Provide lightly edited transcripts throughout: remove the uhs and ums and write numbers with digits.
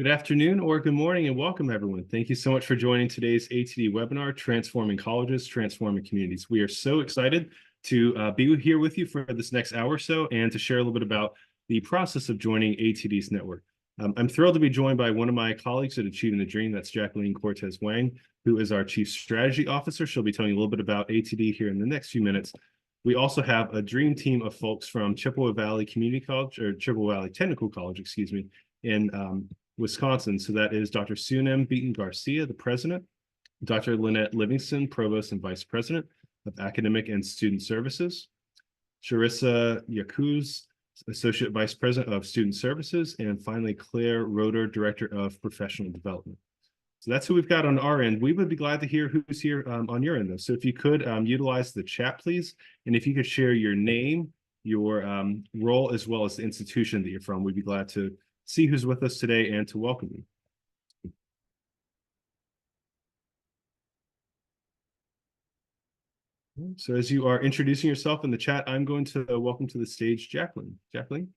Good afternoon or good morning and welcome everyone. Thank you so much for joining today's ATD webinar, Transforming Colleges, Transforming Communities. We are so excited to be here with you for this next hour or so and to share a little bit about the process of joining ATD's network. I'm thrilled to be joined by one of my colleagues at Achieving the Dream, that's Jacqueline Cortez Wang, who is our Chief Strategy Officer. She'll be telling you a little bit about ATD here in the next few minutes. We also have a dream team of folks from Chippewa Valley Community College, or Chippewa Valley Technical College, excuse me, in Wisconsin. So that is Dr. Sunem Beaton Garcia, the president, Dr. Lynette Livingston, provost and vice president of academic and student services, Charissa Yakuz, associate vice president of student services, and finally Claire Roeder, director of professional development. So that's who we've got on our end. We would be glad to hear who's here on your end, though. So if you could utilize the chat, please, and if you could share your name, your role, as well as the institution that you're from, we'd be glad to see who's with us today and to welcome you. So as you are introducing yourself in the chat, I'm going to welcome to the stage Jacqueline. Jacqueline?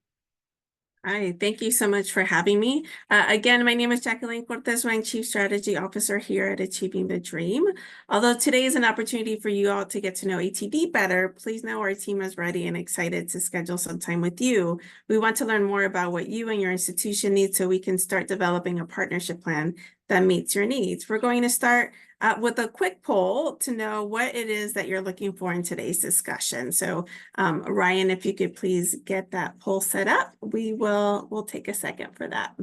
Hi, thank you so much for having me. Again, my name is Jacqueline Cortez Wang, Chief Strategy Officer here at Achieving the Dream. Although today is an opportunity for you all to get to know ATD better, please know our team is ready and excited to schedule some time with you. We want to learn more about what you and your institution need so we can start developing a partnership plan that meets your needs. We're going to start with a quick poll to know what it is that you're looking for in today's discussion. So Ryan, if you could please get that poll set up, we'll take a second for that.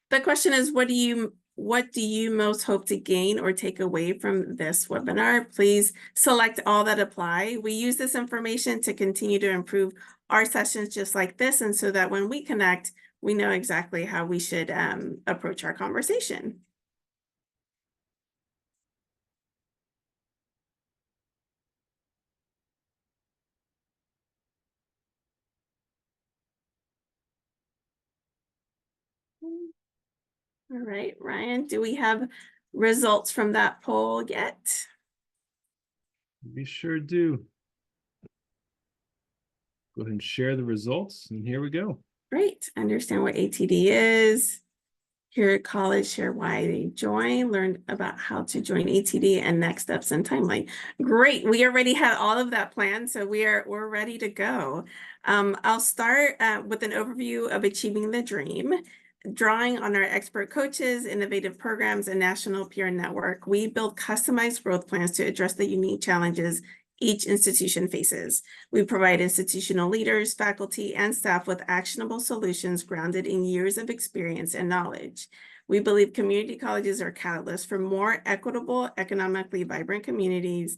The question is, what do you most hope to gain or take away from this webinar? Please select all that apply. We use this information to continue to improve our sessions just like this, and so that when we connect, we know exactly how we should approach our conversation. All right, Ryan, do we have results from that poll yet? We sure do. Go ahead and share the results, and here we go. Great. Understand what ATD is. Here at college, share why they join, learn about how to join ATD and next steps and timeline. Great. We already had all of that planned, so we're ready to go. I'll start with an overview of Achieving the Dream. Drawing on our expert coaches, innovative programs, and national peer network, we build customized growth plans to address the unique challenges each institution faces. We provide institutional leaders, faculty, and staff with actionable solutions grounded in years of experience and knowledge. We believe community colleges are catalysts for more equitable, economically vibrant communities.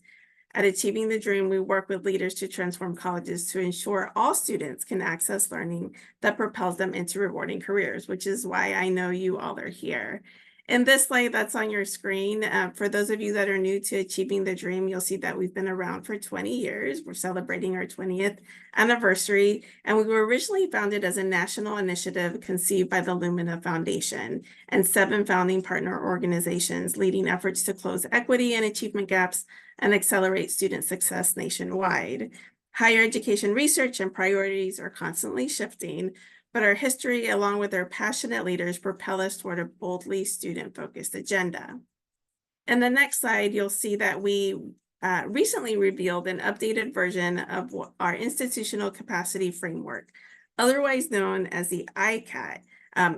At Achieving the Dream, we work with leaders to transform colleges to ensure all students can access learning that propels them into rewarding careers, which is why I know you all are here. In this slide that's on your screen, for those of you that are new to Achieving the Dream, you'll see that we've been around for 20 years. We're celebrating our 20th anniversary, and we were originally founded as a national initiative conceived by the Lumina Foundation and 7 founding partner organizations leading efforts to close equity and achievement gaps and accelerate student success nationwide. Higher education research and priorities are constantly shifting, but our history, along with our passionate leaders, propel us toward a boldly student-focused agenda. In the next slide, you'll see that we recently revealed an updated version of our institutional capacity framework, otherwise known as the ICAT.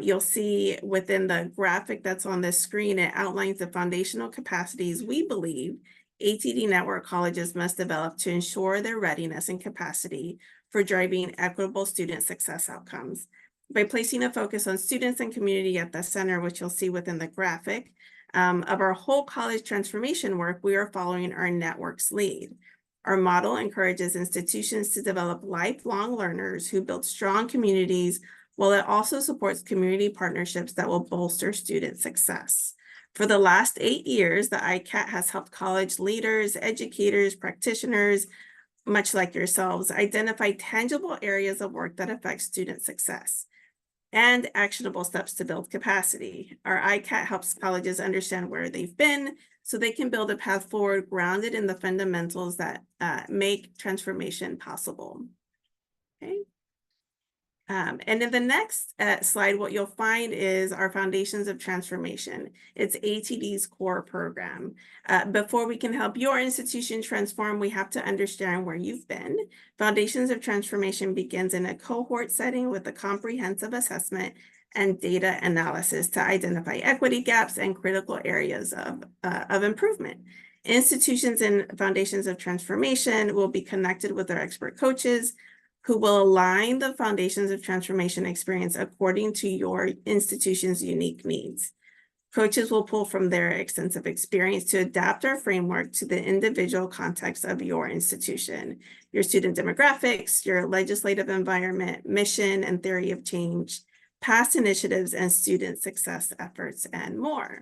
You'll see within the graphic that's on this screen, it outlines the foundational capacities we believe ATD network colleges must develop to ensure their readiness and capacity for driving equitable student success outcomes. By placing a focus on students and community at the center, which you'll see within the graphic, of our whole college transformation work, we are following our network's lead. Our model encourages institutions to develop lifelong learners who build strong communities, while it also supports community partnerships that will bolster student success. For the last 8 years, the ICAT has helped college leaders, educators, practitioners, much like yourselves, identify tangible areas of work that affect student success and actionable steps to build capacity. Our ICAT helps colleges understand where they've been so they can build a path forward grounded in the fundamentals that make transformation possible. Okay. And in the next slide, what you'll find is our Foundations of Transformation. It's ATD's core program. Before we can help your institution transform, we have to understand where you've been. Foundations of Transformation begins in a cohort setting with a comprehensive assessment and data analysis to identify equity gaps and critical areas of improvement. Institutions in Foundations of Transformation will be connected with their expert coaches, who will align the Foundations of Transformation experience according to your institution's unique needs. Coaches will pull from their extensive experience to adapt our framework to the individual context of your institution, your student demographics, your legislative environment, mission and theory of change, past initiatives and student success efforts, and more.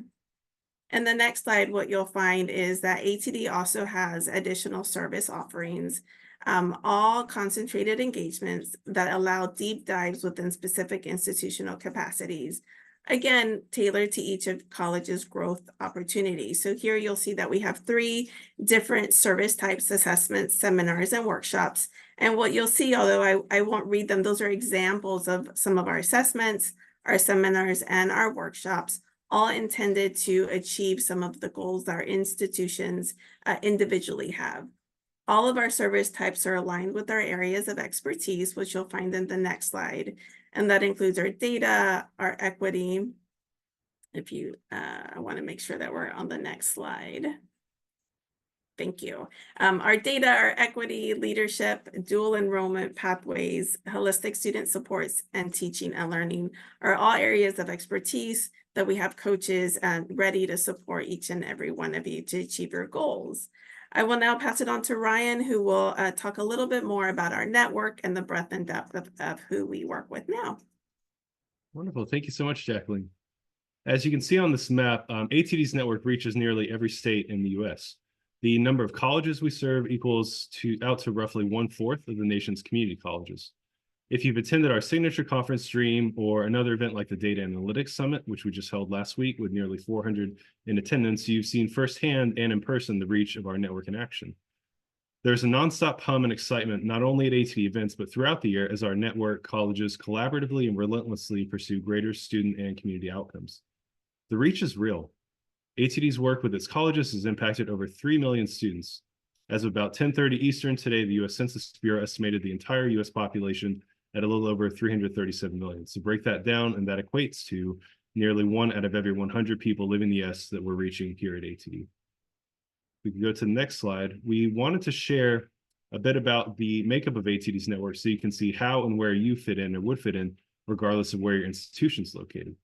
And the next slide, what you'll find is that ATD also has additional service offerings, all concentrated engagements that allow deep dives within specific institutional capacities, again, tailored to each of college's growth opportunities. So here you'll see that we have 3 different service types: assessments, seminars, and workshops. And what you'll see, although I won't read them, those are examples of some of our assessments, our seminars, and our workshops, all intended to achieve some of the goals that our institutions individually have. All of our service types are aligned with our areas of expertise, which you'll find in the next slide. And that includes our data, our equity. If you, I want to make sure that we're on the next slide. Thank you. Our data, our equity, leadership, dual enrollment pathways, holistic student supports, and teaching and learning are all areas of expertise that we have coaches ready to support each and every one of you to achieve your goals. I will now pass it on to Ryan, who will talk a little bit more about our network and the breadth and depth of who we work with now. Wonderful. Thank you so much, Jacqueline. As you can see on this map, ATD's network reaches nearly every state in the U.S. The number of colleges we serve equals out to roughly 1/4 of the nation's community colleges. If you've attended our signature conference stream or another event like the Data Analytics Summit, which we just held last week with nearly 400 in attendance, you've seen firsthand and in person the reach of our network in action. There's a nonstop hum and excitement not only at ATD events, but throughout the year as our network colleges collaboratively and relentlessly pursue greater student and community outcomes. The reach is real. ATD's work with its colleges has impacted over 3 million students. As of about 10:30 Eastern today, the U.S. Census Bureau estimated the entire U.S. population at a little over 337 million. So break that down, and that equates to nearly 1 out of every 100 people living in the U.S. that we're reaching here at ATD. We can go to the next slide. We wanted to share a bit about the makeup of ATD's network so you can see how and where you fit in or would fit in, regardless of where your institution is located.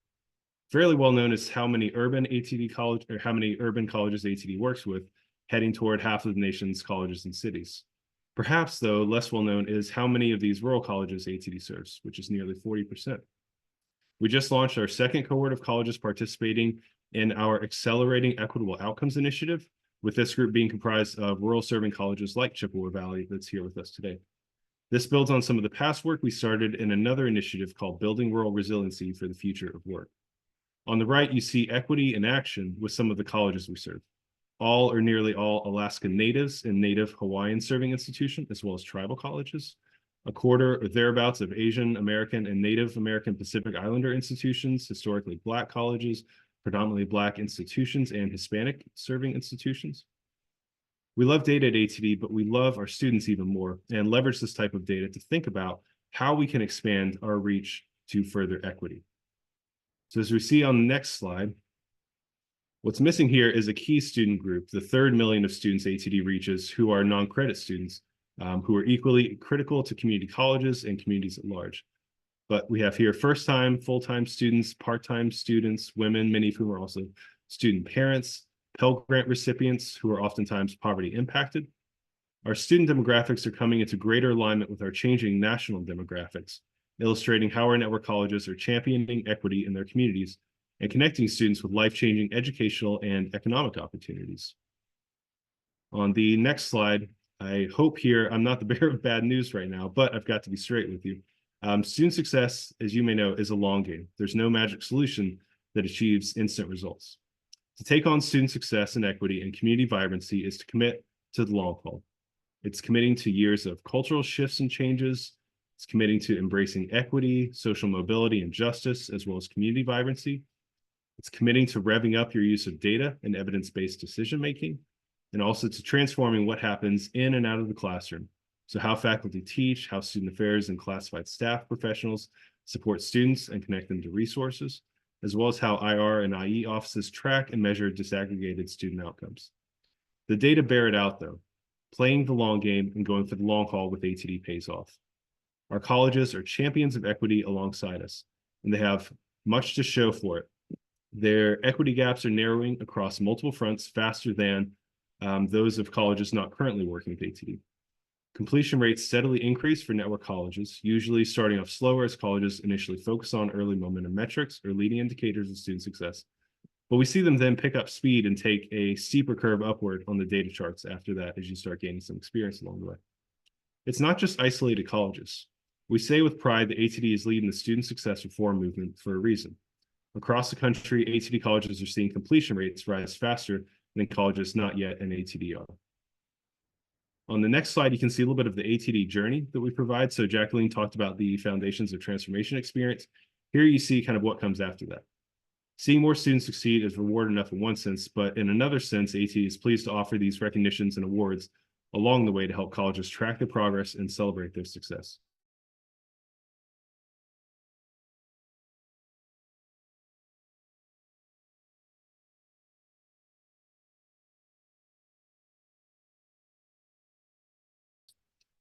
Fairly well known is how many urban colleges ATD works with, heading toward half of the nation's colleges and cities. Perhaps, though, less well known is how many of these rural colleges ATD serves, which is nearly 40%. We just launched our second cohort of colleges participating in our Accelerating Equitable Outcomes initiative, with this group being comprised of rural serving colleges like Chippewa Valley that's here with us today. This builds on some of the past work we started in another initiative called Building Rural Resiliency for the Future of Work. On the right, you see equity in action with some of the colleges we serve. All or nearly all Alaska Natives and Native Hawaiian serving institutions, as well as tribal colleges. A quarter or thereabouts of Asian American and Native American Pacific Islander institutions, historically Black colleges, predominantly Black institutions, and Hispanic serving institutions. We love data at ATD, but we love our students even more and leverage this type of data to think about how we can expand our reach to further equity. So as we see on the next slide, what's missing here is a key student group, the 3rd million of students ATD reaches who are non-credit students, who are equally critical to community colleges and communities at large. But we have here first-time, full-time students, part-time students, women, many of whom are also student parents, Pell Grant recipients who are oftentimes poverty impacted. Our student demographics are coming into greater alignment with our changing national demographics, illustrating how our network colleges are championing equity in their communities and connecting students with life-changing educational and economic opportunities. On the next slide, I hope here I'm not the bearer of bad news right now, but I've got to be straight with you. Student success, as you may know, is a long game. There's no magic solution that achieves instant results. To take on student success and equity and community vibrancy is to commit to the long haul. It's committing to years of cultural shifts and changes. It's committing to embracing equity, social mobility, and justice, as well as community vibrancy. It's committing to revving up your use of data and evidence-based decision-making, and also to transforming what happens in and out of the classroom. So how faculty teach, how student affairs and classified staff professionals support students and connect them to resources, as well as how IR and IE offices track and measure disaggregated student outcomes. The data bear it out, though. Playing the long game and going for the long haul with ATD pays off. Our colleges are champions of equity alongside us, and they have much to show for it. Their equity gaps are narrowing across multiple fronts faster than those of colleges not currently working with ATD. Completion rates steadily increase for network colleges, usually starting off slower as colleges initially focus on early momentum metrics or leading indicators of student success. But we see them then pick up speed and take a steeper curve upward on the data charts after that as you start gaining some experience along the way. It's not just isolated colleges. We say with pride that ATD is leading the student success reform movement for a reason. Across the country, ATD colleges are seeing completion rates rise faster than colleges not yet in ATD are. On the next slide, you can see a little bit of the ATD journey that we provide. So Jacqueline talked about the foundations of transformation experience. Here you see kind of what comes after that. Seeing more students succeed is reward enough in one sense, but in another sense, ATD is pleased to offer these recognitions and awards along the way to help colleges track their progress and celebrate their success.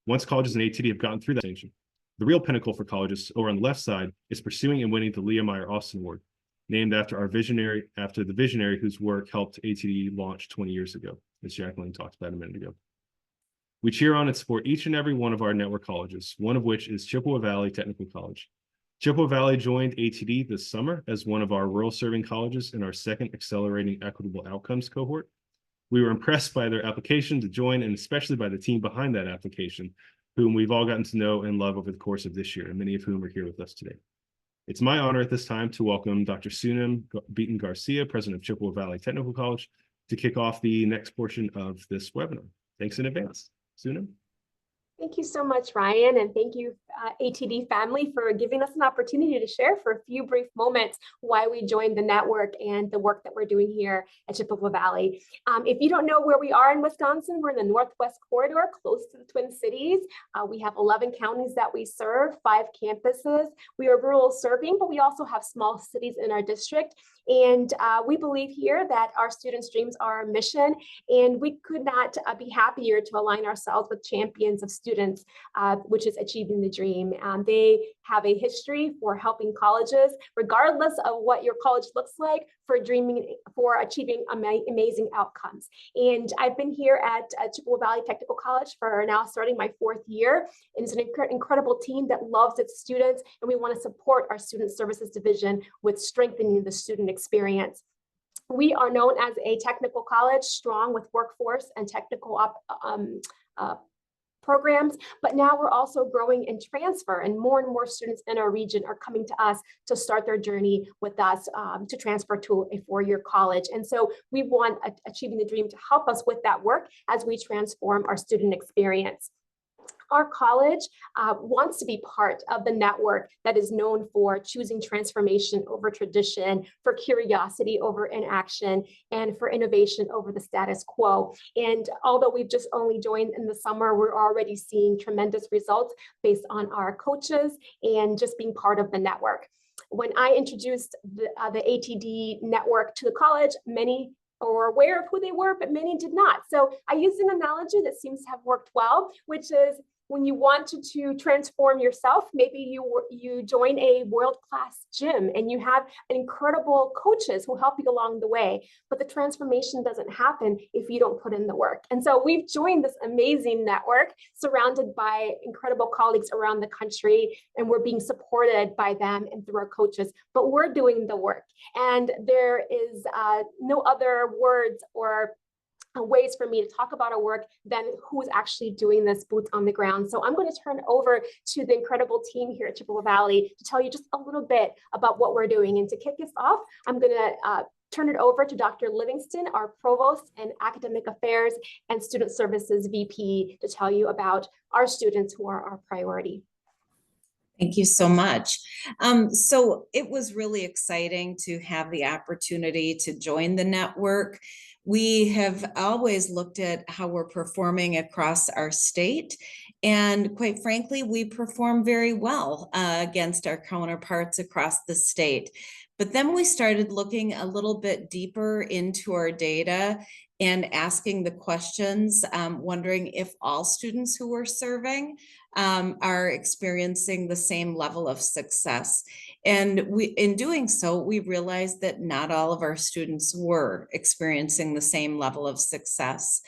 Once colleges and ATD have gotten through that stage, the real pinnacle for colleges over on the left side is pursuing and winning the Leah Meyer Austin Award, named after the visionary whose work helped ATD launch 20 years ago, as Jacqueline talked about a minute ago. We cheer on and support each and every one of our network colleges, one of which is Chippewa Valley Technical College. Chippewa Valley joined ATD this summer as one of our rural serving colleges in our second Accelerating Equitable Outcomes cohort. We were impressed by their application to join, and especially by the team behind that application, whom we've all gotten to know and love over the course of this year, and many of whom are here with us today. It's my honor at this time to welcome Dr. Sunam Beaton Garcia, President of Chippewa Valley Technical College, to kick off the next portion of this webinar. Thanks in advance. Sunam? Thank you so much, Ryan, and thank you, ATD family, for giving us an opportunity to share for a few brief moments why we joined the network and the work that we're doing here at Chippewa Valley. If you don't know where we are in Wisconsin, we're in the Northwest Corridor, close to the Twin Cities. We have 11 counties that we serve, 5 campuses. We are rural serving, but we also have small cities in our district. And we believe here that our students' dreams are our mission, and we could not be happier to align ourselves with champions of students, which is achieving the dream. They have a history for helping colleges, regardless of what your college looks like, for achieving amazing outcomes. And I've been here at Chippewa Valley Technical College for now starting my 4th year. And it's an incredible team that loves its students, and we want to support our Student Services Division with strengthening the student experience. We are known as a technical college, strong with workforce and technical programs, but now we're also growing in transfer, and more students in our region are coming to us to start their journey with us to transfer to a 4-year college. And so we want Achieving the Dream to help us with that work as we transform our student experience. Our college wants to be part of the network that is known for choosing transformation over tradition, for curiosity over inaction, and for innovation over the status quo. And although we've just only joined in the summer, we're already seeing tremendous results based on our coaches and just being part of the network. When I introduced the ATD network to the college, many were aware of who they were, but many did not. So I used an analogy that seems to have worked well, which is when you want to transform yourself, maybe you join a world-class gym and you have incredible coaches who help you along the way, but the transformation doesn't happen if you don't put in the work. And so we've joined this amazing network surrounded by incredible colleagues around the country, and we're being supported by them and through our coaches, but we're doing the work. And there is no other words or ways for me to talk about our work than who's actually doing this boots on the ground. So I'm going to turn over to the incredible team here at Chippewa Valley to tell you just a little bit about what we're doing. And to kick us off, I'm going to turn it over to Dr. Livingston, our Provost and Academic Affairs and Student Services VP, to tell you about our students who are our priority. Thank you so much. So it was really exciting to have the opportunity to join the network. We have always looked at how we're performing across our state. And quite frankly, we perform very well against our counterparts across the state. But then we started looking a little bit deeper into our data and asking the questions, wondering if all students who we're serving are experiencing the same level of success. And in doing so, we realized that not all of our students were experiencing the same level of success.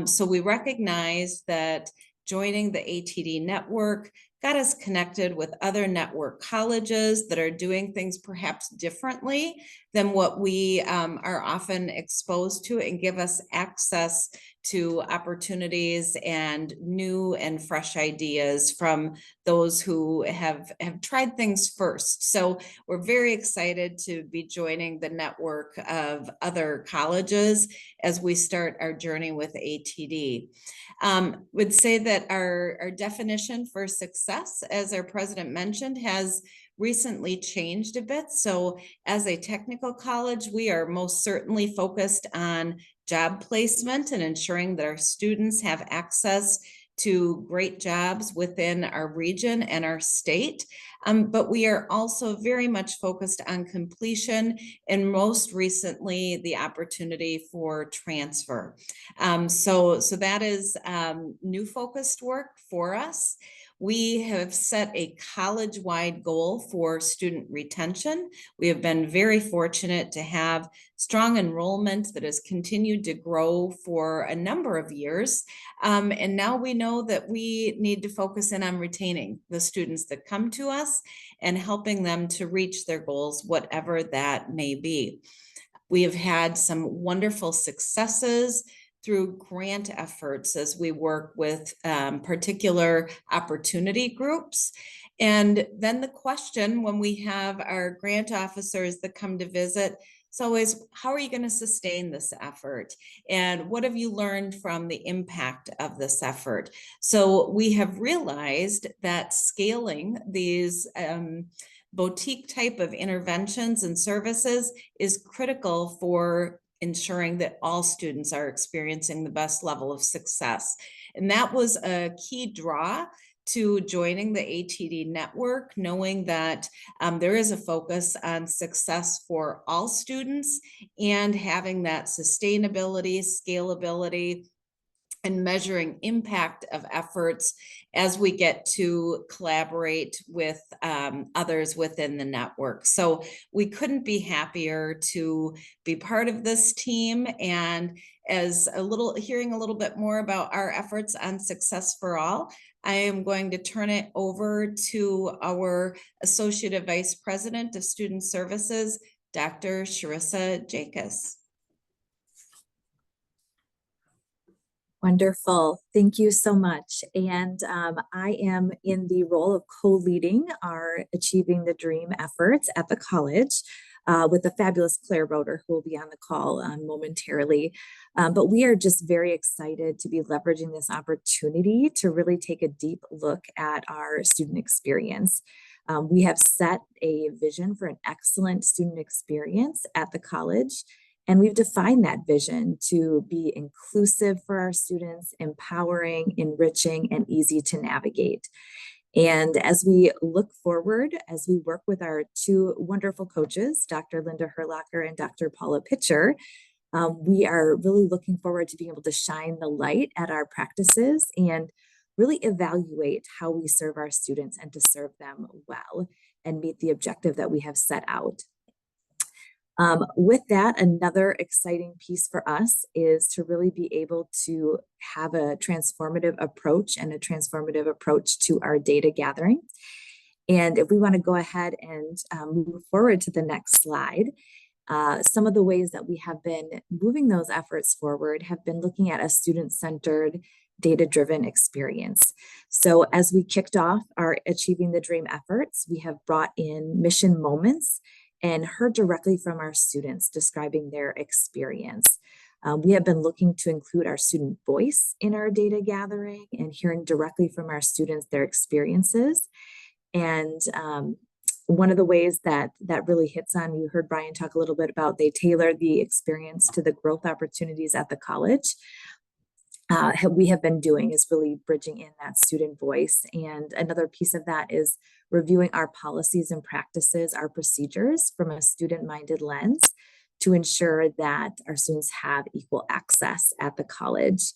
So we recognized that joining the ATD network got us connected with other network colleges that are doing things perhaps differently than what we are often exposed to, and give us access to opportunities and new and fresh ideas from those who have tried things first. So we're very excited to be joining the network of other colleges as we start our journey with ATD. Would say that our definition for success, as our president mentioned, has recently changed a bit. So as a technical college, we are most certainly focused on job placement and ensuring that our students have access to great jobs within our region and our state. But we are also very much focused on completion, and most recently, the opportunity for transfer. So that is new focused work for us. We have set a college-wide goal for student retention. We have been very fortunate to have strong enrollment that has continued to grow for a number of years. And now we know that we need to focus in on retaining the students that come to us and helping them to reach their goals, whatever that may be. We have had some wonderful successes through grant efforts as we work with particular opportunity groups. And then the question when we have our grant officers that come to visit, it's always, how are you going to sustain this effort? And what have you learned from the impact of this effort? So we have realized that scaling these boutique type of interventions and services is critical for ensuring that all students are experiencing the best level of success. And that was a key draw to joining the ATD network, knowing that there is a focus on success for all students and having that sustainability, scalability, and measuring impact of efforts as we get to collaborate with others within the network. So we couldn't be happier to be part of this team. And as hearing a little bit more about our efforts on Success for All, I am going to turn it over to our Associate Vice President of Student Services, Dr. Sharissa Jacobs. Wonderful. Thank you so much. And I am in the role of co-leading our Achieving the Dream efforts at the college with the fabulous Claire Roeder, who will be on the call momentarily. But we are just very excited to be leveraging this opportunity to really take a deep look at our student experience. We have set a vision for an excellent student experience at the college. And we've defined that vision to be inclusive for our students, empowering, enriching, and easy to navigate. And as we look forward, as we work with our two wonderful coaches, Dr. Linda Herlocker and Dr. Paula Pitcher, we are really looking forward to being able to shine the light at our practices and really evaluate how we serve our students and to serve them well and meet the objective that we have set out. With that, another exciting piece for us is to really be able to have a transformative approach to our data gathering. And if we want to go ahead and move forward to the next slide, some of the ways that we have been moving those efforts forward have been looking at a student-centered, data-driven experience. So as we kicked off our Achieving the Dream efforts, we have brought in mission moments and heard directly from our students describing their experience. We have been looking to include our student voice in our data gathering and hearing directly from our students their experiences. And one of the ways that really hits on, you heard Brian talk a little bit about, they tailor the experience to the growth opportunities at the college. We have been doing is really bridging in that student voice. And another piece of that is reviewing our policies and practices, our procedures from a student-minded lens to ensure that our students have equal access at the college.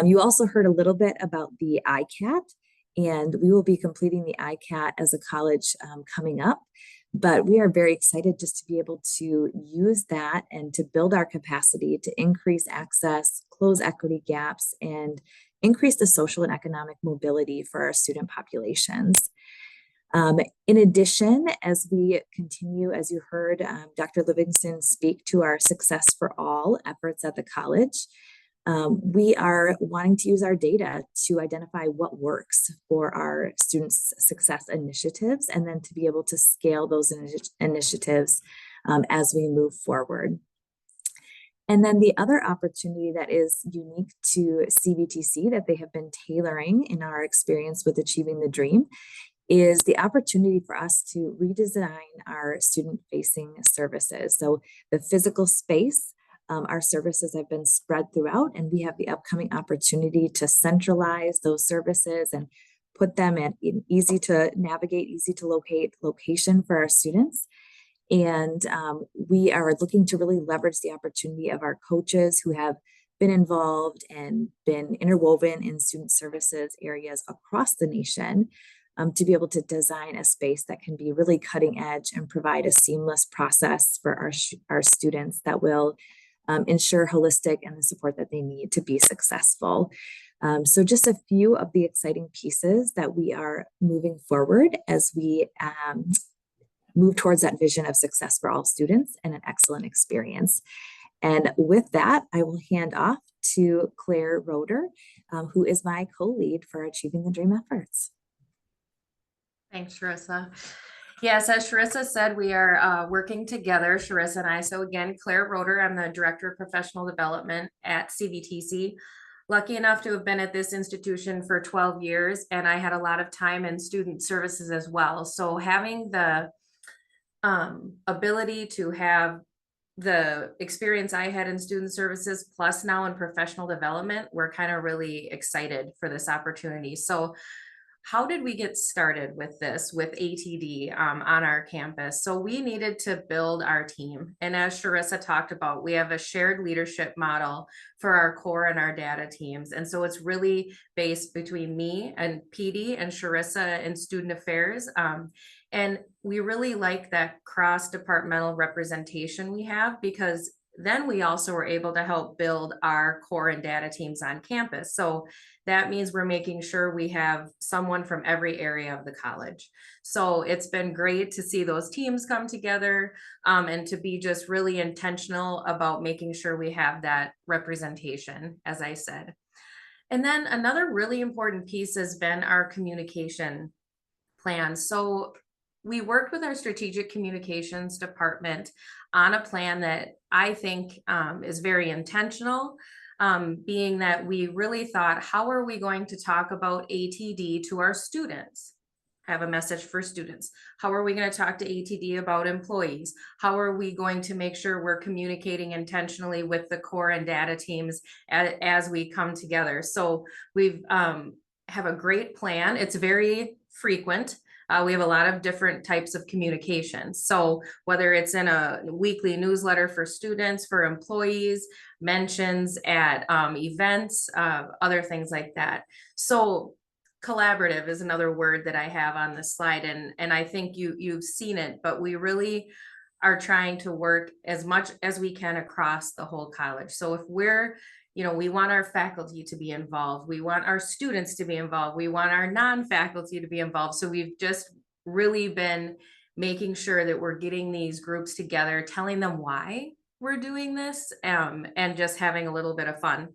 You also heard a little bit about the ICAT, and we will be completing the ICAT as a college coming up. But we are very excited just to be able to use that and to build our capacity to increase access, close equity gaps, and increase the social and economic mobility for our student populations. In addition, as we continue, as you heard Dr. Livingston speak to our Success for All efforts at the college, we are wanting to use our data to identify what works for our students' success initiatives, and then to be able to scale those initiatives as we move forward. And then the other opportunity that is unique to CVTC that they have been tailoring in our experience with Achieving the Dream is the opportunity for us to redesign our student-facing services. So the physical space, our services have been spread throughout, and we have the upcoming opportunity to centralize those services and put them in easy to navigate, easy to locate location for our students. And we are looking to really leverage the opportunity of our coaches who have been involved and been interwoven in student services areas across the nation to be able to design a space that can be really cutting edge and provide a seamless process for our students that will ensure holistic and the support that they need to be successful. So just a few of the exciting pieces that we are moving forward as we move towards that vision of success for all students and an excellent experience. And with that, I will hand off to Claire Roeder, who is my co-lead for Achieving the Dream efforts. Thanks, Sharissa. Yes, as Sharissa said, we are working together, Sharissa and I. So again, Claire Roeder, I'm the Director of Professional Development at CVTC. Lucky enough to have been at this institution for 12 years, and I had a lot of time in student services as well. So having the ability to have the experience I had in student services, plus now in professional development, we're kind of really excited for this opportunity. So how did we get started with this, with ATD on our campus? So we needed to build our team. And as Sharissa talked about, we have a shared leadership model for our core and our data teams. And so it's really based between me and PD and Sharissa in student affairs. And we really like that cross-departmental representation we have, because then we also were able to help build our core and data teams on campus. So that means we're making sure we have someone from every area of the college. So it's been great to see those teams come together and to be just really intentional about making sure we have that representation, as I said. And then another really important piece has been our communication plan. So we worked with our strategic communications department on a plan that I think is very intentional, being that we really thought, how are we going to talk about ATD to our students? Have a message for students. How are we going to talk to ATD about employees? How are we going to make sure we're communicating intentionally with the core and data teams as we come together? So we've have a great plan. It's very frequent. We have a lot of different types of communication. So whether it's in a weekly newsletter for students, for employees, mentions at events, other things like that. So collaborative is another word that I have on this slide. And I think you've seen it, but we really are trying to work as much as we can across the whole college. So if we're we want our faculty to be involved. We want our students to be involved. We want our non-faculty to be involved. So we've just really been making sure that we're getting these groups together, telling them why we're doing this, and just having a little bit of fun.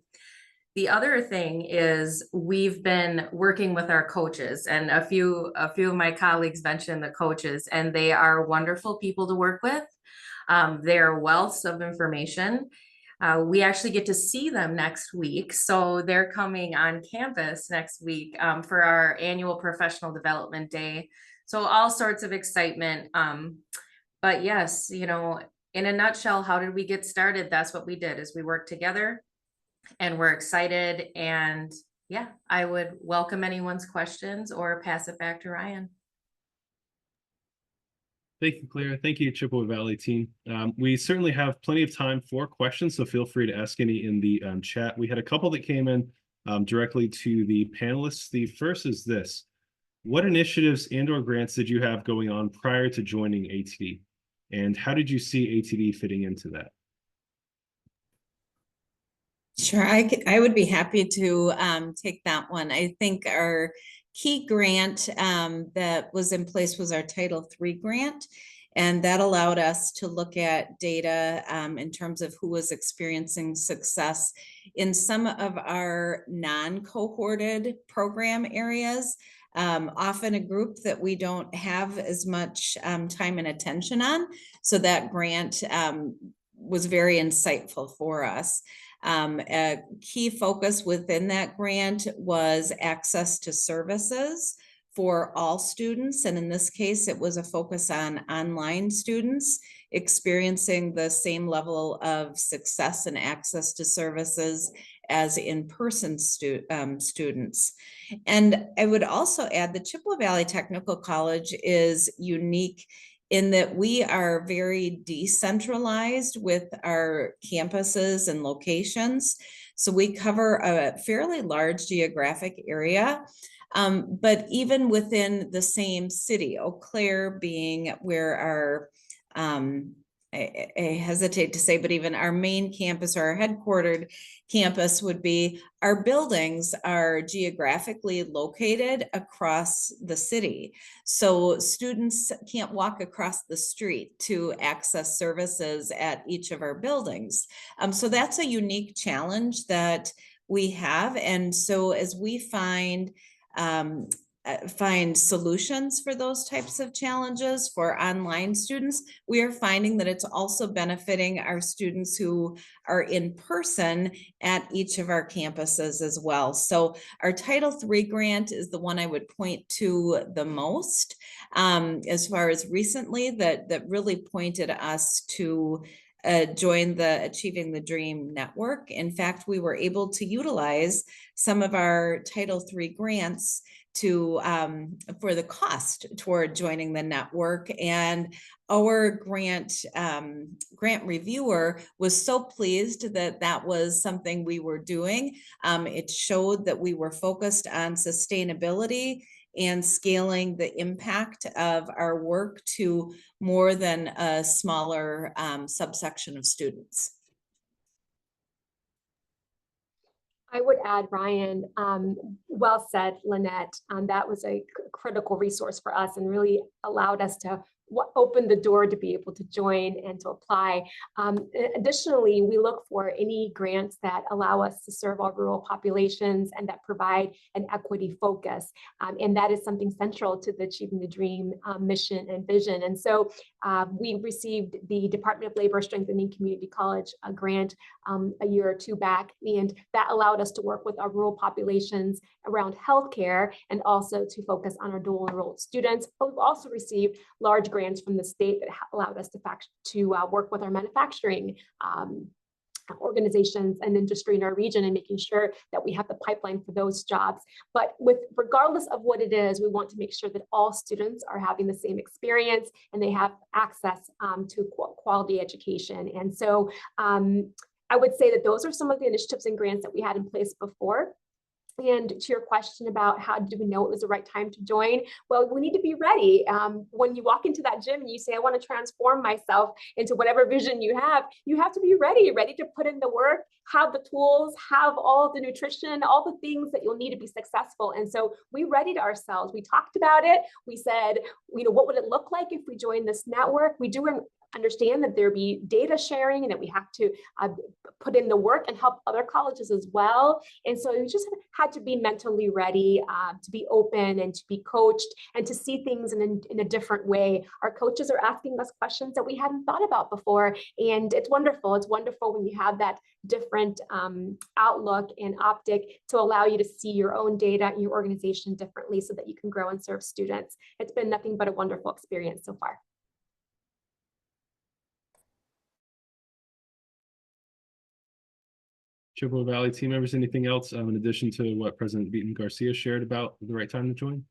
The other thing is we've been working with our coaches, and a few of my colleagues mentioned the coaches, and they are wonderful people to work with. They're wealths of information. We actually get to see them next week. So they're coming on campus next week for our annual professional development day. So all sorts of excitement. But yes, you know, in a nutshell, how did we get started? That's what we did, is we worked together and we're excited. And yeah, I would welcome anyone's questions or pass it back to Ryan. Thank you, Claire. Thank you, Chippewa Valley team. We certainly have plenty of time for questions, so feel free to ask any in the chat. We had a couple that came in directly to the panelists. The first is this: what initiatives and/or grants did you have going on prior to joining ATD? And how did you see ATD fitting into that? Sure, I would be happy to take that one. I think our key grant that was in place was our Title III grant, and that allowed us to look at data in terms of who was experiencing success in some of our non-cohorted program areas. Often a group that we don't have as much time and attention on. So that grant was very insightful for us. A key focus within that grant was access to services for all students. And in this case, it was a focus on online students experiencing the same level of success and access to services as in-person students. And I would also add that Chippewa Valley Technical College is unique in that we are very decentralized with our campuses and locations. So we cover a fairly large geographic area, but even within the same city, Eau Claire being where our, I hesitate to say, but even our main campus or our headquartered campus would be, our buildings are geographically located across the city. So students can't walk across the street to access services at each of our buildings. So that's a unique challenge that we have. And so as we find solutions for those types of challenges for online students, we are finding that it's also benefiting our students who are in person at each of our campuses as well. So our Title III grant is the one I would point to the most as far as recently that really pointed us to join the Achieving the Dream network. In fact, we were able to utilize some of our Title III grants to for the cost toward joining the network. And our grant reviewer was so pleased that that was something we were doing. It showed that we were focused on sustainability and scaling the impact of our work to more than a smaller subsection of students. I would add, Ryan, well said, Lynette. That was a critical resource for us and really allowed us to open the door to be able to join and to apply. Additionally, we look for any grants that allow us to serve our rural populations and that provide an equity focus. And that is something central to the Achieving the Dream mission and vision. And so we received the Department of Labor Strengthening Community College grant a year or two back, and that allowed us to work with our rural populations around healthcare and also to focus on our dual enrolled students. But we've also received large grants from the state that allowed us to work with our manufacturing organizations and industry in our region and making sure that we have the pipeline for those jobs. But regardless of what it is, we want to make sure that all students are having the same experience and they have access to quality education. And so I would say that those are some of the initiatives and grants that we had in place before. And to your question about how do we know it was the right time to join? Well, we need to be ready. When you walk into that gym and you say, I want to transform myself into whatever vision you have to be ready to put in the work, have the tools, have all the nutrition, all the things that you'll need to be successful. And so we readied ourselves. We talked about it. We said, what would it look like if we joined this network? We do understand that there be data sharing and that we have to put in the work and help other colleges as well. And so we just had to be mentally ready to be open and to be coached and to see things in a different way. Our coaches are asking us questions that we hadn't thought about before. And it's wonderful. It's wonderful when you have that different outlook and optic to allow you to see your own data and your organization differently so that you can grow and serve students. It's been nothing but a wonderful experience so far. Chippewa Valley team members, anything else in addition to what President Beaton Garcia shared about the right time to join?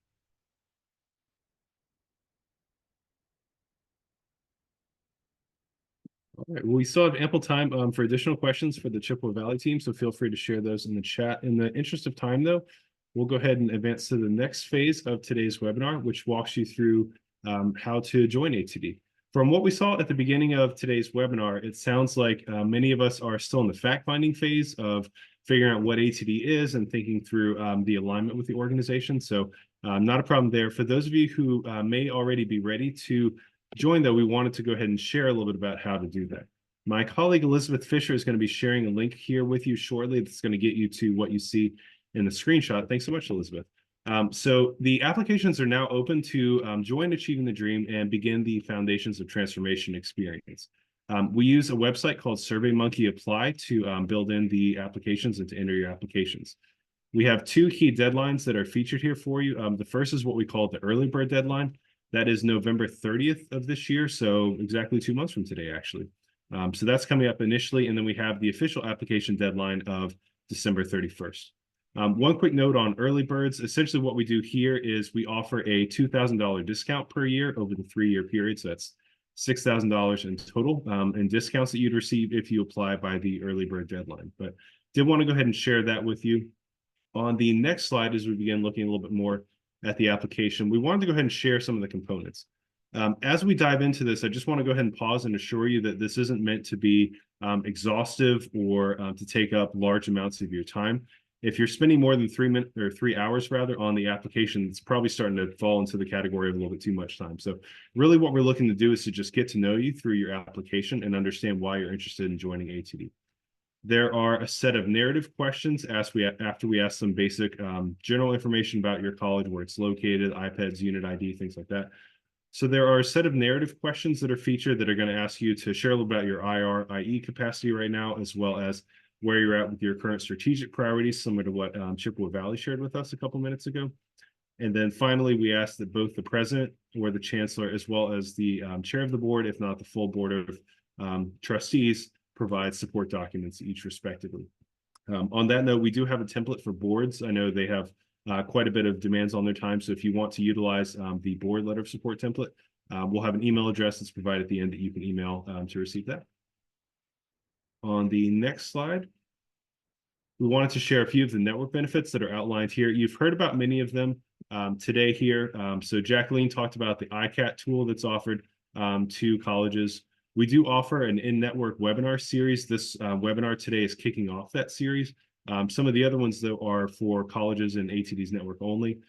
All right, well, we still have ample time for additional questions for the Chippewa Valley team, so feel free to share those in the chat. In the interest of time, though, we'll go ahead and advance to the next phase of today's webinar, which walks you through how to join ATD. From what we saw at the beginning of today's webinar, it sounds like many of us are still in the fact-finding phase of figuring out what ATD is and thinking through the alignment with the organization. So not a problem there. For those of you who may already be ready to join, though, we wanted to go ahead and share a little bit about how to do that. My colleague Elizabeth Fisher is going to be sharing a link here with you shortly that's going to get you to what you see in the screenshot. Thanks so much, Elizabeth. So the applications are now open to join Achieving the Dream and begin the Foundations of Transformation experience. We use a website called SurveyMonkey Apply to build in the applications and to enter your applications. We have two key deadlines that are featured here for you. The first is what we call the early bird deadline. That is November 30th of this year, so exactly 2 months from today, actually. So that's coming up initially, and then we have the official application deadline of December 31st. One quick note on early birds. Essentially what we do here is we offer a $2,000 discount per year over the 3-year period. So that's $6,000 in total in discounts that you'd receive if you apply by the early bird deadline. But did want to go ahead and share that with you. On the next slide, as we begin looking a little bit more at the application, we wanted to go ahead and share some of the components. As we dive into this, I just want to go ahead and pause and assure you that this isn't meant to be exhaustive or to take up large amounts of your time. If you're spending more than 3 hours rather on the application, it's probably starting to fall into the category of a little bit too much time. So really what we're looking to do is to just get to know you through your application and understand why you're interested in joining ATD. There are a set of narrative questions after we ask some basic general information about your college, where it's located, IPEDS, unit ID, things like that. So there are a set of narrative questions that are featured that are going to ask you to share a little about your IR, IE capacity right now, as well as where you're at with your current strategic priorities, similar to what Chippewa Valley shared with us a couple minutes ago. And then finally, we ask that both the president or the chancellor, as well as the chair of the board, if not the full board of trustees, provide support documents each respectively. On that note, we do have a template for boards. I know they have quite a bit of demands on their time. So if you want to utilize the board letter of support template, we'll have an email address that's provided at the end that you can email to receive that. On the next slide, we wanted to share a few of the network benefits that are outlined here. You've heard about many of them today here. So Jacqueline talked about the ICAT tool that's offered to colleges. We do offer an in-network webinar series. This webinar today is kicking off that series. Some of the other ones, though, are for colleges and ATD's network only.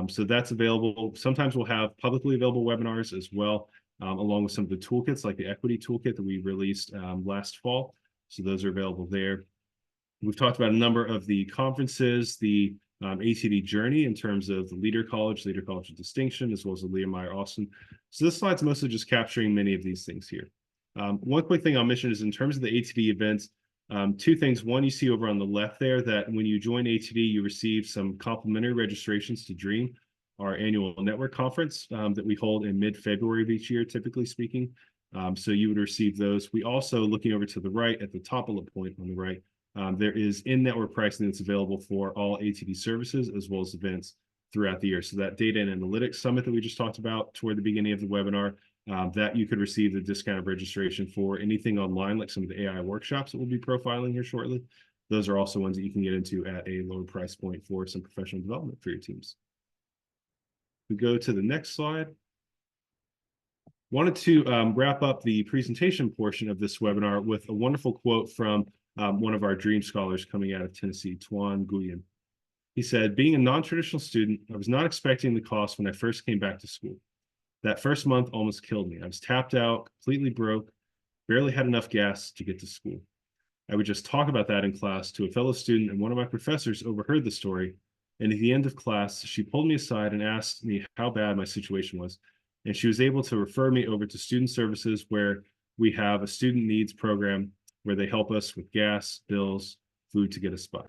So that's available. Sometimes we'll have publicly available webinars as well, along with some of the toolkits, like the equity toolkit that we released last fall. So those are available there. We've talked about a number of the conferences, the ATD journey in terms of the Leader College of Distinction, as well as the Leah Meyer Austin. So this slide's mostly just capturing many of these things here. One quick thing I'll mention is in terms of the ATD events, two things. One, you see over on the left there that when you join ATD, you receive some complimentary registrations to DREAM, our annual network conference that we hold in mid-February of each year, typically speaking. So you would receive those. We also, looking over to the right at the top bullet point on the right, there is in-network pricing that's available for all ATD services as well as events throughout the year. So that data and analytics summit that we just talked about toward the beginning of the webinar, that you could receive the discounted registration for. Anything online, like some of the AI workshops that we'll be profiling here shortly. Those are also ones that you can get into at a lower price point for some professional development for your teams. We go to the next slide. Wanted to wrap up the presentation portion of this webinar with a wonderful quote from one of our DREAM scholars coming out of Tennessee, Tuan Nguyen. He said, "Being a non-traditional student, I was not expecting the cost when I first came back to school. That first month almost killed me. I was tapped out, completely broke, barely had enough gas to get to school. I would just talk about that in class to a fellow student, and one of my professors overheard the story. And at the end of class, she pulled me aside and asked me how bad my situation was. And she was able to refer me over to student services, where we have a student needs program where they help us with gas, bills, food to get us by.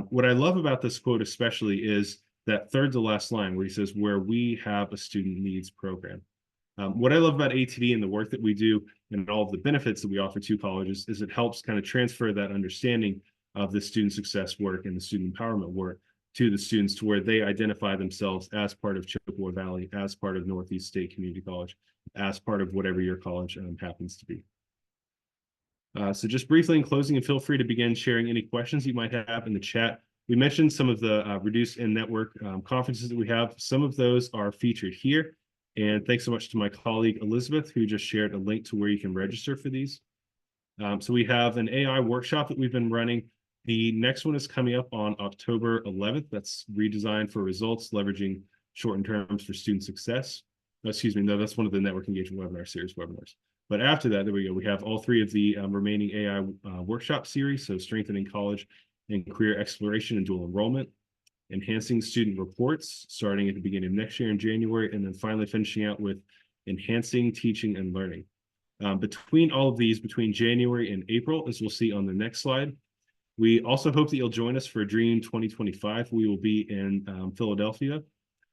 What I love about this quote especially is that third to last line where he says, where we have a student needs program. What I love about ATD and the work that we do and all of the benefits that we offer to colleges is it helps kind of transfer that understanding of the student success work and the student empowerment work to the students, to where they identify themselves as part of Chippewa Valley, as part of Northeast State Community College, as part of whatever your college happens to be. So just briefly in closing, and feel free to begin sharing any questions you might have in the chat. We mentioned some of the Reduce in-network conferences that we have. Some of those are featured here. And thanks so much to my colleague, Elizabeth, who just shared a link to where you can register for these. So we have an AI workshop that we've been running. The next one is coming up on October 11th. That's redesigned for results, leveraging shortened terms for student success. Oh, excuse me, no, that's one of the network engagement webinar series webinars. But after that, there we go. We have all three of the remaining AI workshop series. So strengthening college and career exploration and dual enrollment, enhancing student reports starting at the beginning of next year in January, and then finally finishing out with enhancing teaching and learning. Between all of these, between January and April, as we'll see on the next slide, we also hope that you'll join us for Dream 2025. We will be in Philadelphia.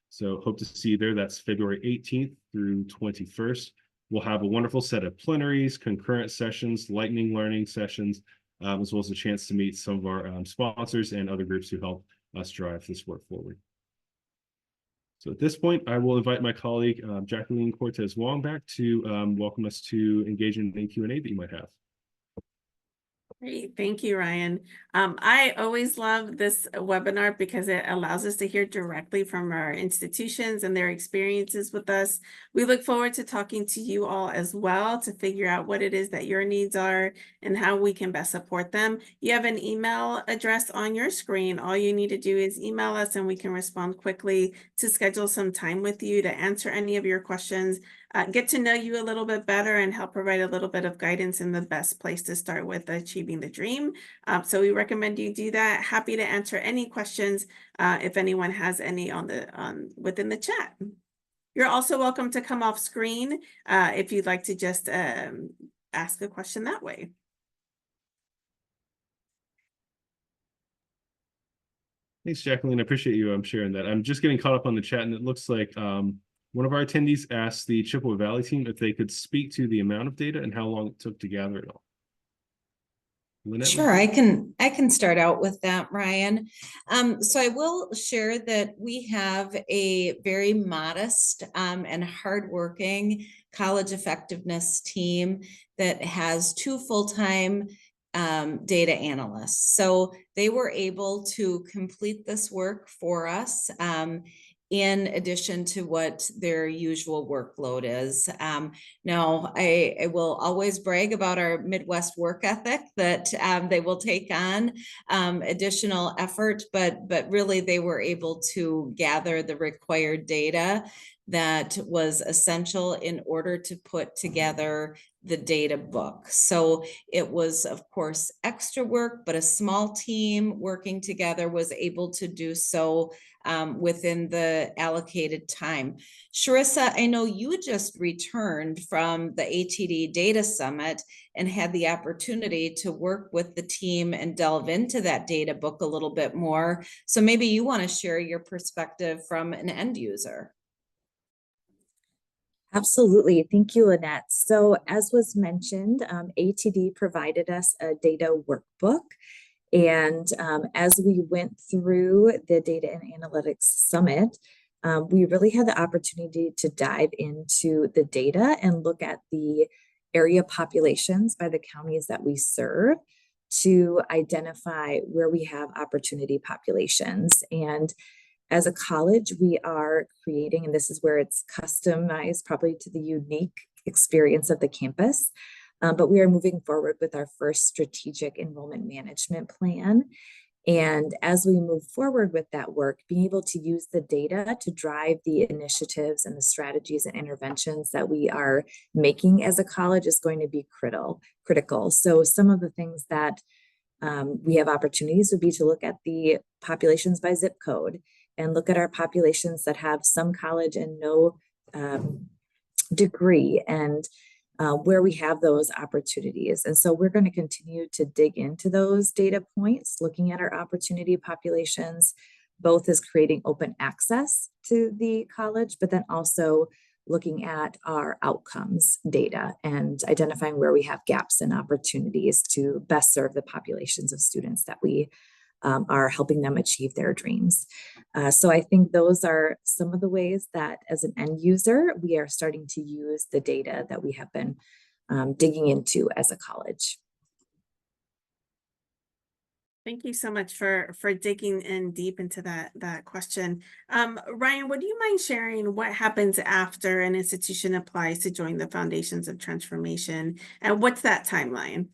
So hope to see you there. That's February 18th through 21st. We'll have a wonderful set of plenaries, concurrent sessions, lightning learning sessions, as well as a chance to meet some of our sponsors and other groups who help us drive this work forward. So at this point, I will invite my colleague, Jacqueline Cortez Wong, back to welcome us to engage in any Q&A that you might have. Great, thank you, Ryan. I always love this webinar because it allows us to hear directly from our institutions and their experiences with us. We look forward to talking to you all as well to figure out what it is that your needs are and how we can best support them. You have an email address on your screen. All you need to do is email us and we can respond quickly to schedule some time with you to answer any of your questions. Get to know you a little bit better and help provide a little bit of guidance in the best place to start with achieving the dream. So we recommend you do that. Happy to answer any questions if anyone has any within the chat. You're also welcome to come off screen if you'd like to just ask a question that way. Thanks, Jacqueline. I appreciate you sharing that. I'm just getting caught up on the chat, and it looks like one of our attendees asked the Chippewa Valley team if they could speak to the amount of data and how long it took to gather it all. Lynette, Sure, I can start out with that, Ryan. So I will share that we have a very modest and hardworking college effectiveness team that has 2 full-time data analysts. So they were able to complete this work for us in addition to what their usual workload is. Now, I will always brag about our Midwest work ethic that they will take on additional effort, but really they were able to gather the required data that was essential in order to put together the data book. So it was, of course, extra work, but a small team working together was able to do so within the allocated time. Sharissa, I know you just returned from the ATD Data Summit and had the opportunity to work with the team and delve into that data book a little bit more. So maybe you want to share your perspective from an end user. Absolutely. Thank you, Lynette. So as was mentioned, ATD provided us a data workbook. And as we went through the Data and Analytics Summit, we really had the opportunity to dive into the data and look at the area populations by the counties that we serve to identify where we have opportunity populations. And as a college, we are creating, and this is where it's customized probably to the unique experience of the campus, but we are moving forward with our first strategic enrollment management plan. And as we move forward with that work, being able to use the data to drive the initiatives and the strategies and interventions that we are making as a college is going to be critical. So some of the things that we have opportunities would be to look at the populations by zip code and look at our populations that have some college and no degree, and where we have those opportunities. And so we're going to continue to dig into those data points, looking at our opportunity populations, both as creating open access to the college, but then also looking at our outcomes data and identifying where we have gaps and opportunities to best serve the populations of students that we are helping them achieve their dreams. So I think those are some of the ways that as an end user, we are starting to use the data that we have been digging into as a college. Thank you so much for digging in deep into that question. Ryan, would you mind sharing what happens after an institution applies to join the Foundations of Transformation, and what's that timeline?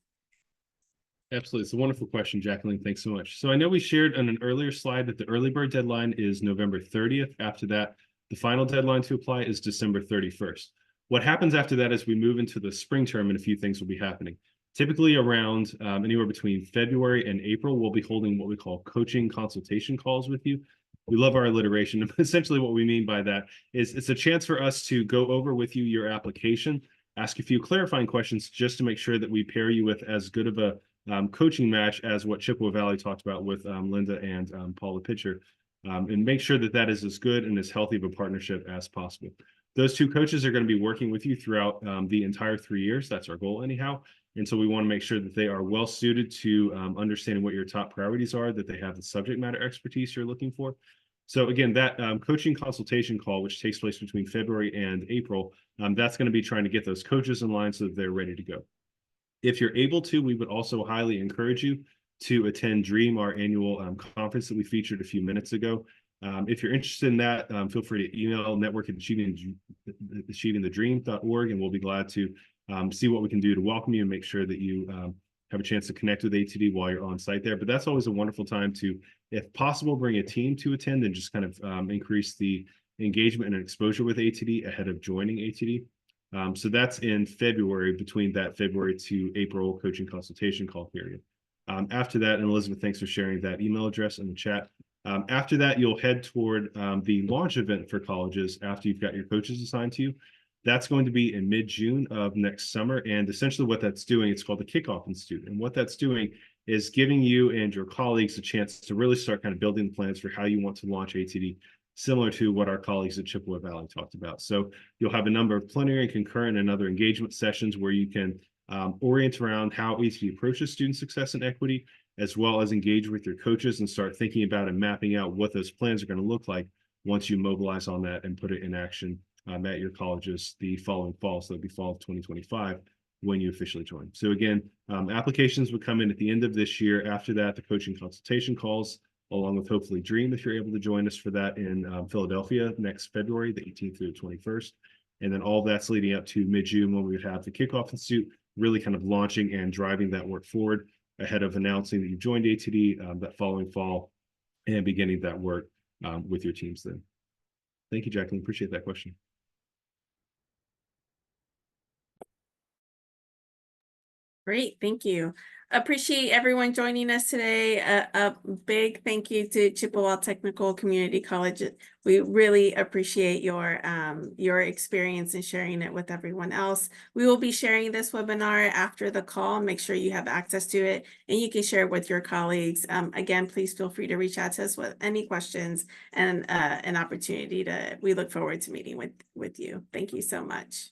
Absolutely. It's a wonderful question, Jacqueline. Thanks so much. So I know we shared on an earlier slide that the early bird deadline is November 30th. After that, the final deadline to apply is December 31st. What happens after that is we move into the spring term, and a few things will be happening. Typically around anywhere between February and April, we'll be holding what we call coaching consultation calls with you. We love our alliteration. Essentially what we mean by that is it's a chance for us to go over with you your application, ask a few clarifying questions just to make sure that we pair you with as good of a coaching match as what Chippewa Valley talked about with Linda and Paula Pitcher, and make sure that that is as good and as healthy of a partnership as possible. Those two coaches are going to be working with you throughout the entire 3 years. That's our goal anyhow. And so we want to make sure that they are well suited to understanding what your top priorities are, that they have the subject matter expertise you're looking for. So again, that coaching consultation call, which takes place between February and April, that's going to be trying to get those coaches in line so that they're ready to go. If you're able to, we would also highly encourage you to attend DREAM, our annual conference that we featured a few minutes ago. If you're interested in that, feel free to email network@achievingthedream.org, and we'll be glad to see what we can do to welcome you and make sure that you have a chance to connect with ATD while you're on site there. But that's always a wonderful time to, if possible, bring a team to attend and just kind of increase the engagement and exposure with ATD ahead of joining ATD. So that's in February, between that February to April coaching consultation call period. After that, and Elizabeth, thanks for sharing that email address in the chat. After that, you'll head toward the launch event for colleges after you've got your coaches assigned to you. That's going to be in mid-June of next summer. And essentially what that's doing, it's called the Kickoff Institute. And what that's doing is giving you and your colleagues a chance to really start kind of building plans for how you want to launch ATD, similar to what our colleagues at Chippewa Valley talked about. So you'll have a number of plenary, concurrent, and other engagement sessions where you can orient around how ATD approaches student success and equity, as well as engage with your coaches and start thinking about and mapping out what those plans are going to look like once you mobilize on that and put it in action at your colleges the following fall. So that'll be fall of 2025 when you officially join. So again, applications would come in at the end of this year. After that, the coaching consultation calls, along with hopefully DREAM, if you're able to join us for that in Philadelphia next February, the 18th through the 21st. And then all that's leading up to mid-June when we would have the Kickoff Institute, really kind of launching and driving that work forward ahead of announcing that you've joined ATD that following fall and beginning that work with your teams then. Thank you, Jacqueline. Appreciate that question. Great, thank you. Appreciate everyone joining us today. A big thank you to Chippewa Technical Community College. We really appreciate your experience and sharing it with everyone else. We will be sharing this webinar after the call. Make sure you have access to it and you can share it with your colleagues. Again, please feel free to reach out to us with any questions and an opportunity to, we look forward to meeting with you. Thank you so much.